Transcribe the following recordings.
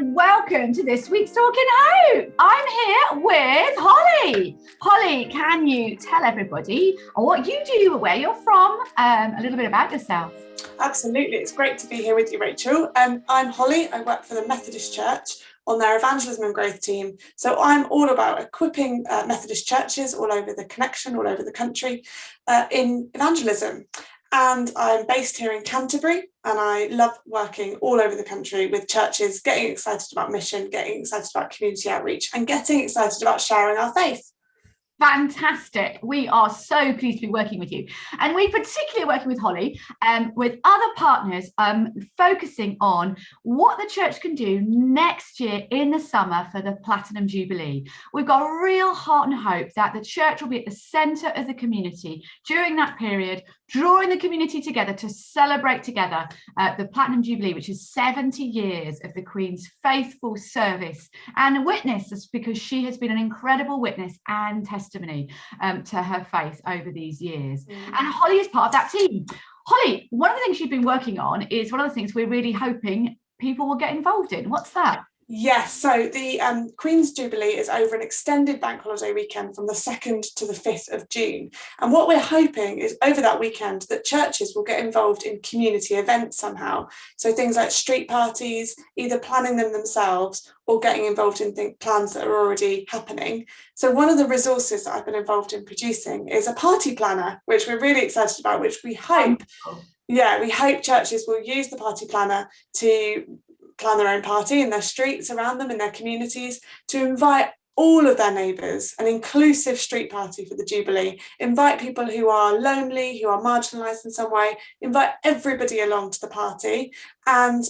and welcome to this week's Talking Hope. I'm here with Holly. Holly, can you tell everybody what you do, where you're from, a little bit about yourself? Absolutely, it's great to be here with you, Rachel. I'm Holly. I work for the Methodist Church on their evangelism and growth team. So I'm all about equipping Methodist churches all over the connection, all over the country in evangelism. And I'm based here in Canterbury, and I love working all over the country with churches, getting excited about mission, getting excited about community outreach, and getting excited about sharing our faith. Fantastic. We are so pleased to be working with you. And we particularly working with Holly with other partners focusing on what the church can do next year in the summer for the Platinum Jubilee. We've got a real heart and hope that the church will be at the centre of the community during that period, drawing the community together to celebrate together the Platinum Jubilee, which is 70 years of the Queen's faithful service and witness, because she has been an incredible witness and testimony to her faith over these years. And Holly is part of that team. Holly, one of the things you've been working on is one of the things we're really hoping people will get involved in. What's that? Yes, so the Queen's Jubilee is over an extended bank holiday weekend from the 2nd to the 5th of June. And what we're hoping is over that weekend that churches will get involved in community events somehow. So things like street parties, either planning them themselves or getting involved in plans that are already happening. So one of the resources that I've been involved in producing is a party planner, which we're really excited about, which we hope, we hope churches will use the party planner to plan their own party in their streets around them, in their communities, to invite all of their neighbours, an inclusive street party for the Jubilee, invite people who are lonely, who are marginalised in some way, invite everybody along to the party, and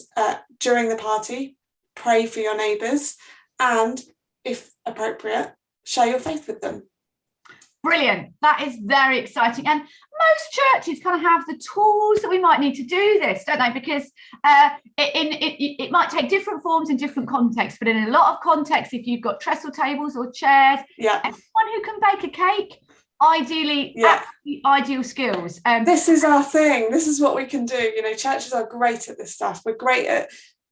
during the party, pray for your neighbours, and if appropriate, share your faith with them. Brilliant. That is very exciting. And most churches kind of have the tools that we might need to do this, don't they? Because it might take different forms in different contexts, but in a lot of contexts, if you've got trestle tables or chairs, anyone who can bake a cake, ideally, ideal skills. This is our thing. This is what we can do. You know, churches are great at this stuff. We're great at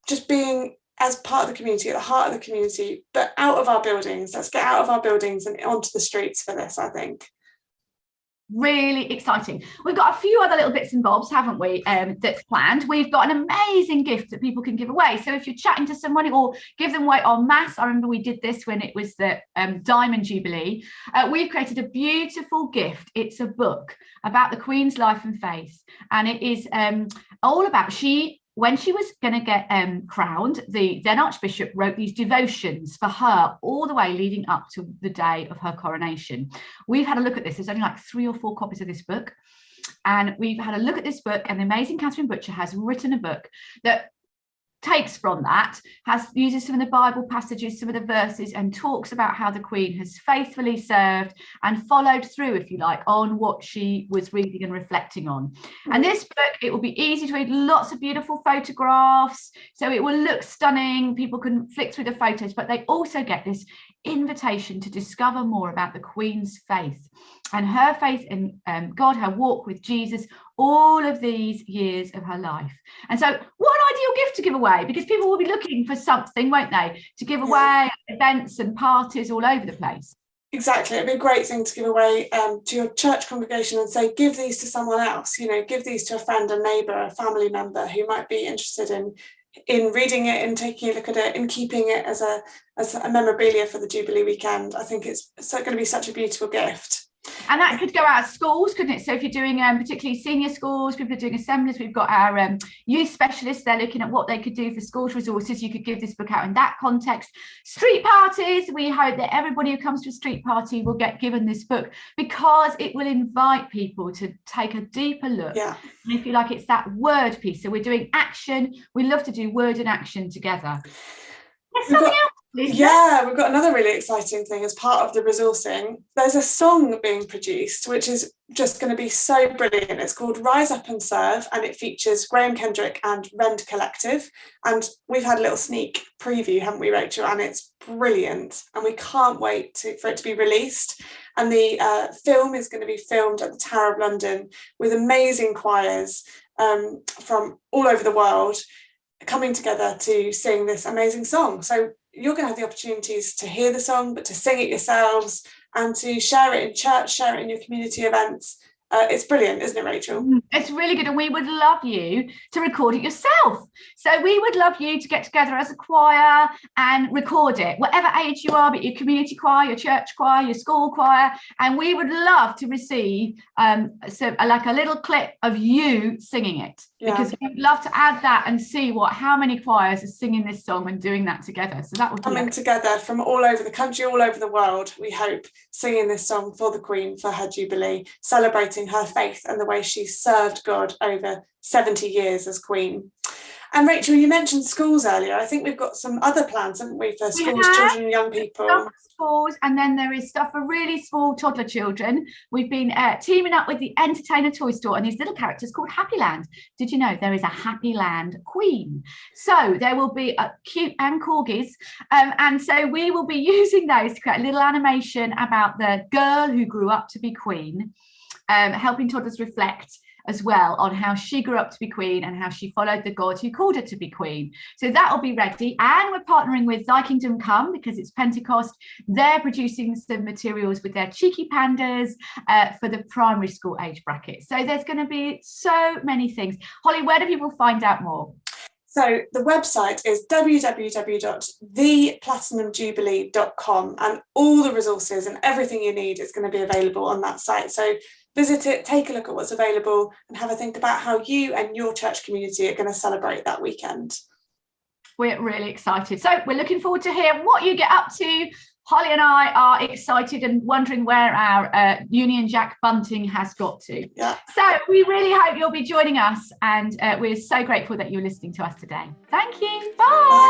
just being as part of the community, at the heart of the community, but out of our buildings. Let's get out of our buildings and onto the streets for this, I think. Really exciting. We've got a few other little bits and bobs, haven't we, that's planned. We've got an amazing gift that people can give away. So if you're chatting to somebody, or give them away en masse, I remember we did this when it was the Diamond Jubilee. We've created a beautiful gift. It's a book about the Queen's life and faith. And it is all about, when she was going to get crowned, the then Archbishop wrote these devotions for her all the way leading up to the day of her coronation. We've had a look at this. There's only like 3 or 4 copies of this book. And we've had a look at this book, and the amazing Catherine Butcher has written a book that takes from that, uses some of the Bible passages, some of the verses, and talks about how the Queen has faithfully served and followed through, if you like, on what she was reading and reflecting on. And this book, it will be easy to read, lots of beautiful photographs, so it will look stunning. People can flick through the photos, but they also get this invitation to discover more about the Queen's faith and her faith in God, her walk with Jesus, all of these years of her life. And so what an ideal gift to give away, because people will be looking for something, won't they, to give away at events and parties all over the place. Exactly. It'd be a great thing to give away to your church congregation and say, give these to someone else, you know, give these to a friend, a neighbour, a family member who might be interested in reading it and taking a look at it and keeping it as a memorabilia for the Jubilee weekend. I think it's going to be such a beautiful gift. And that could go out of schools, couldn't it? So if you're doing particularly senior schools, people are doing assemblies, we've got our youth specialists, they're looking at what they could do for schools resources. You could give this book out in that context. Street parties, we hope that everybody who comes to a street party will get given this book, because it will invite people to take a deeper look. And if you like, it's that word piece. So we're doing action. We love to do word and action together. There's something else. We've got another really exciting thing as part of the resourcing. There's a song being produced, which is just going to be so brilliant. It's called Rise Up and Serve, and it features Graham Kendrick and Rend Collective. And we've had a little sneak preview, haven't we, Rachel? And it's brilliant. And we can't wait for it to be released. And the film is going to be filmed at the Tower of London with amazing choirs from all over the world. coming together to sing this amazing song. So you're going to have the opportunities to hear the song, but to sing it yourselves and to share it in church, share it in your community events. It's brilliant, isn't it, Rachel? It's really good, and we would love you to record it yourself. So we would love you to get together as a choir and record it, whatever age you are, but your community choir, your church choir, your school choir, and we would love to receive like a little clip of you singing it, because we'd love to add that and see how many choirs are singing this song and doing that together. So that would be coming together from all over the country, all over the world, we hope, singing this song for the Queen for her Jubilee, celebrating her faith and the way she served God over 70 years as Queen. And Rachel, you mentioned schools earlier. I think we've got some other plans, haven't we, for schools, children and young people? Schools, and then there is stuff for really small toddler children. We've been teaming up with the Entertainer Toy Store and these little characters called Happy Land. Did you know there is a Happy Land Queen? So there will be cute and corgis. And so we will be using those to create a little animation about the girl who grew up to be Queen, helping toddlers reflect as well on how she grew up to be Queen and how she followed the God who called her to be Queen. So that will be ready, and we're partnering with Thy Kingdom Come because it's Pentecost. They're producing some materials with their cheeky pandas for the primary school age bracket. So there's going to be so many things. Holly, where do people find out more? So the website is www.theplatinumjubilee.com, and all the resources and everything you need is going to be available on that site. So visit it, take a look at what's available, and have a think about how you and your church community are going to celebrate that weekend. We're really excited. So we're looking forward to hear what you get up to. Holly and I are excited and wondering where our Union Jack bunting has got to. Yeah. So we really hope you'll be joining us, and we're so grateful that you're listening to us today. Thank you. Bye.